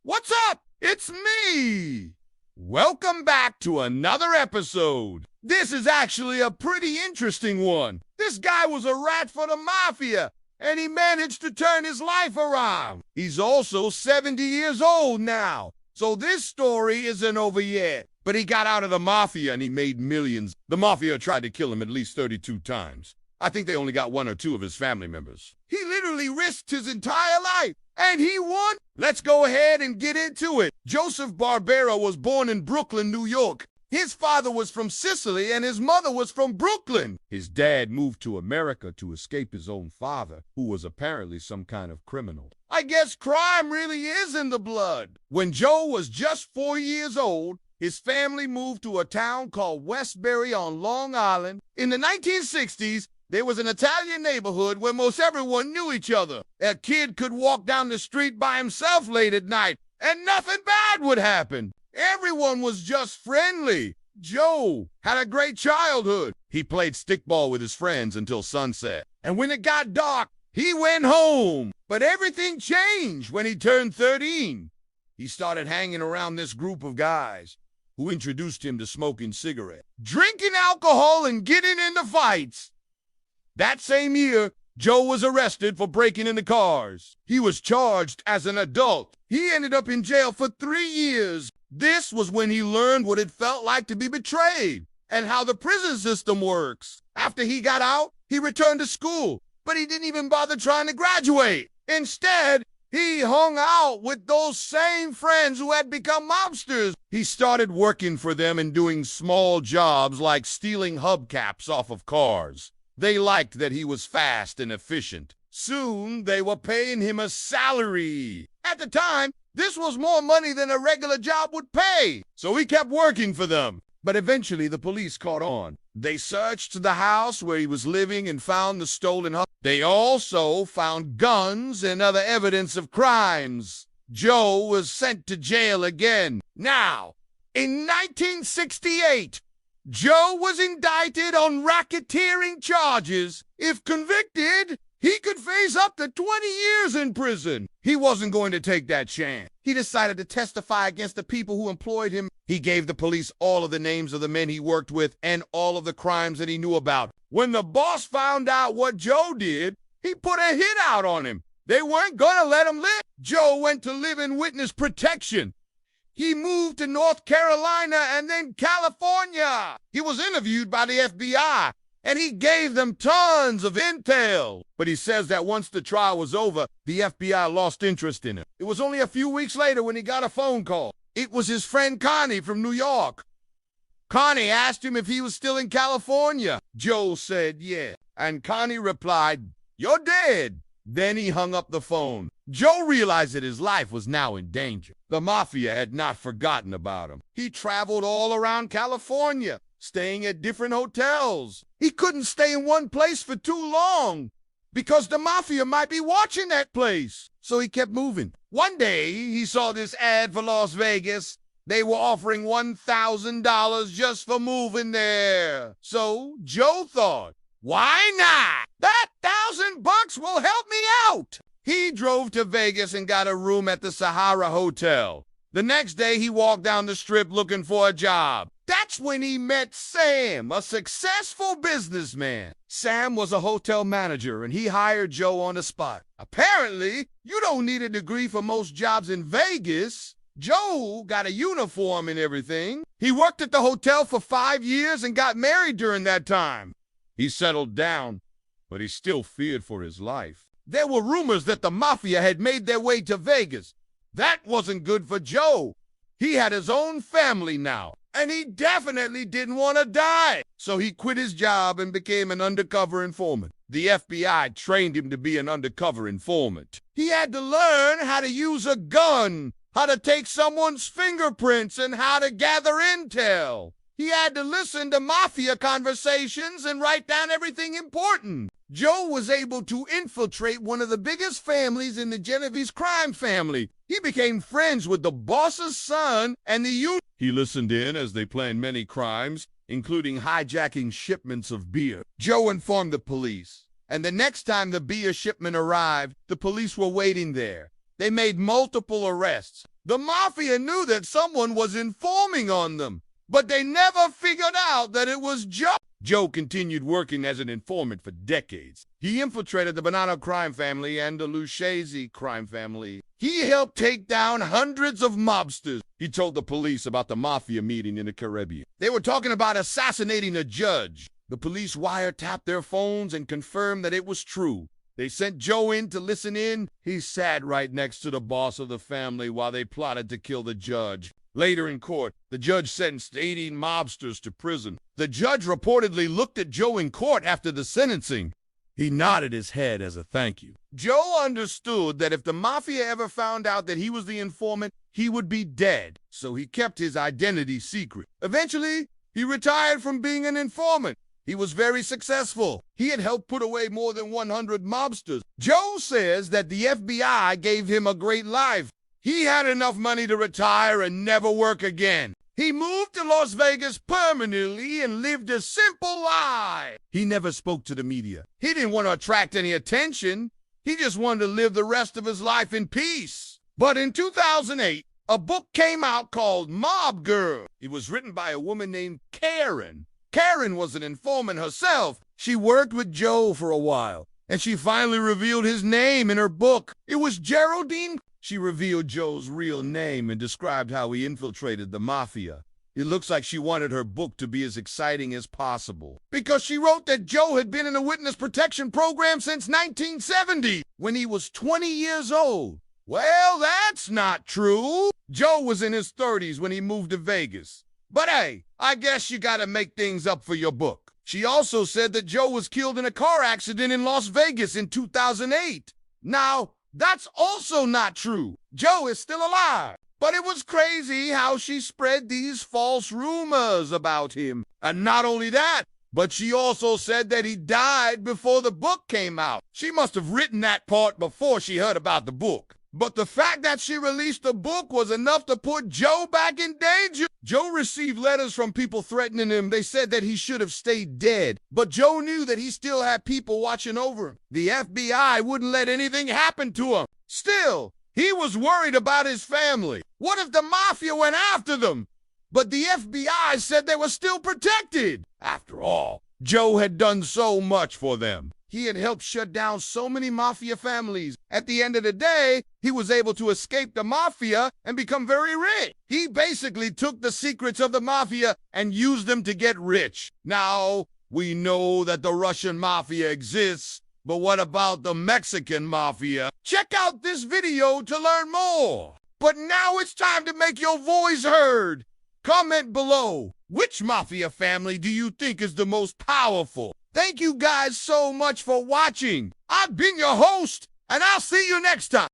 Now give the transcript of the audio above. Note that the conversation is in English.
What's up? It's me! Welcome back to another episode. This is actually a pretty interesting one. This guy was a rat for the Mafia, and he managed to turn his life around. He's also 70 years old now, so this story isn't over yet. But he got out of the Mafia and he made millions. The Mafia tried to kill him at least 32 times. I think they only got one or two of his family members. He literally risked his entire life, and he won. Let's go ahead and get into it. Joseph Barbera was born in Brooklyn, New York. His father was from Sicily and his mother was from Brooklyn. His dad moved to America to escape his own father, who was apparently some kind of criminal. I guess crime really is in the blood. When Joe was just 4 years old, his family moved to a town called Westbury on Long Island. In the 1960s, there was an Italian neighborhood where most everyone knew each other. A kid could walk down the street by himself late at night, and nothing bad would happen. Everyone was just friendly. Joe had a great childhood. He played stickball with his friends until sunset. And when it got dark, he went home. But everything changed when he turned 13. He started hanging around this group of guys who introduced him to smoking cigarettes, drinking alcohol, and getting into fights. That same year, Joe was arrested for breaking into cars. He was charged as an adult. He ended up in jail for 3 years. This was when he learned what it felt like to be betrayed and how the prison system works. After he got out, he returned to school, but he didn't even bother trying to graduate. Instead, he hung out with those same friends who had become mobsters. He started working for them and doing small jobs like stealing hubcaps off of cars. They liked that he was fast and efficient. Soon, they were paying him a salary. At the time, this was more money than a regular job would pay, so he kept working for them. But eventually, the police caught on. They searched the house where he was living and found the stolen hubcap. They also found guns and other evidence of crimes. Joe was sent to jail again. Now, in 1968, Joe was indicted on racketeering charges. If convicted, he could face up to 20 years in prison. He wasn't going to take that chance. He decided to testify against the people who employed him. He gave the police all of the names of the men he worked with and all of the crimes that he knew about. When the boss found out what Joe did, he put a hit out on him. They weren't going to let him live. Joe went to live in witness protection. He moved to North Carolina and then California. He was interviewed by the FBI, and he gave them tons of intel. But he says that once the trial was over, the FBI lost interest in him. It was only a few weeks later when he got a phone call. It was his friend Connie from New York. Connie asked him if he was still in California. Joe said yeah, and Connie replied, "You're dead." Then he hung up the phone. Joe realized that his life was now in danger. The Mafia had not forgotten about him. He traveled all around California, staying at different hotels. He couldn't stay in one place for too long because the Mafia might be watching that place. So he kept moving. One day, he saw this ad for Las Vegas. They were offering $1,000 just for moving there. So Joe thought, why not? That $1,000 will help me out. He drove to Vegas and got a room at the Sahara Hotel. The next day, he walked down the strip looking for a job. That's when he met Sam, a successful businessman. Sam was a hotel manager, and he hired Joe on the spot. Apparently, you don't need a degree for most jobs in Vegas. Joe got a uniform and everything. He worked at the hotel for 5 years and got married during that time. He settled down, but he still feared for his life. There were rumors that the Mafia had made their way to Vegas. That wasn't good for Joe. He had his own family now, and he definitely didn't want to die. So he quit his job and became an undercover informant. The FBI trained him to be an undercover informant. He had to learn how to use a gun, how to take someone's fingerprints, and how to gather intel. He had to listen to Mafia conversations and write down everything important. Joe was able to infiltrate one of the biggest families in the Genovese crime family. He became friends with the boss's son and the union. He listened in as they planned many crimes, including hijacking shipments of beer. Joe informed the police, and the next time the beer shipment arrived, the police were waiting there. They made multiple arrests. The Mafia knew that someone was informing on them, but they never figured out that it was Joe. Joe continued working as an informant for decades. He infiltrated the Bonanno crime family and the Lucchese crime family. He helped take down hundreds of mobsters. He told the police about the Mafia meeting in the Caribbean. They were talking about assassinating a judge. The police wiretapped their phones and confirmed that it was true. They sent Joe in to listen in. He sat right next to the boss of the family while they plotted to kill the judge. Later in court, the judge sentenced 18 mobsters to prison. The judge reportedly looked at Joe in court after the sentencing. He nodded his head as a thank you. Joe understood that if the Mafia ever found out that he was the informant, he would be dead, so he kept his identity secret. Eventually, he retired from being an informant. He was very successful. He had helped put away more than 100 mobsters. Joe says that the FBI gave him a great life. He had enough money to retire and never work again. He moved to Las Vegas permanently and lived a simple life. He never spoke to the media. He didn't want to attract any attention. He just wanted to live the rest of his life in peace. But in 2008, a book came out called Mob Girl. It was written by a woman named Karen. Karen was an informant herself. She worked with Joe for a while, and she finally revealed his name in her book. It was Geraldine. She revealed Joe's real name and described how he infiltrated the Mafia. It looks like she wanted her book to be as exciting as possible, because she wrote that Joe had been in a witness protection program since 1970, when he was 20 years old. Well, that's not true. Joe was in his 30s when he moved to Vegas. But hey, I guess you gotta make things up for your book. She also said that Joe was killed in a car accident in Las Vegas in 2008. Now, that's also not true. Joe is still alive. But it was crazy how she spread these false rumors about him. And not only that, but she also said that he died before the book came out. She must have written that part before she heard about the book. But the fact that she released the book was enough to put Joe back in danger. Joe received letters from people threatening him. They said that he should have stayed dead. But Joe knew that he still had people watching over him. The FBI wouldn't let anything happen to him. Still, he was worried about his family. What if the Mafia went after them? But the FBI said they were still protected. After all, Joe had done so much for them. He had helped shut down so many Mafia families. At the end of the day, he was able to escape the Mafia and become very rich. He basically took the secrets of the Mafia and used them to get rich. Now, we know that the Russian Mafia exists, but what about the Mexican Mafia? Check out this video to learn more. But now it's time to make your voice heard. Comment below. Which Mafia family do you think is the most powerful? Thank you guys so much for watching. I've been your host, and I'll see you next time.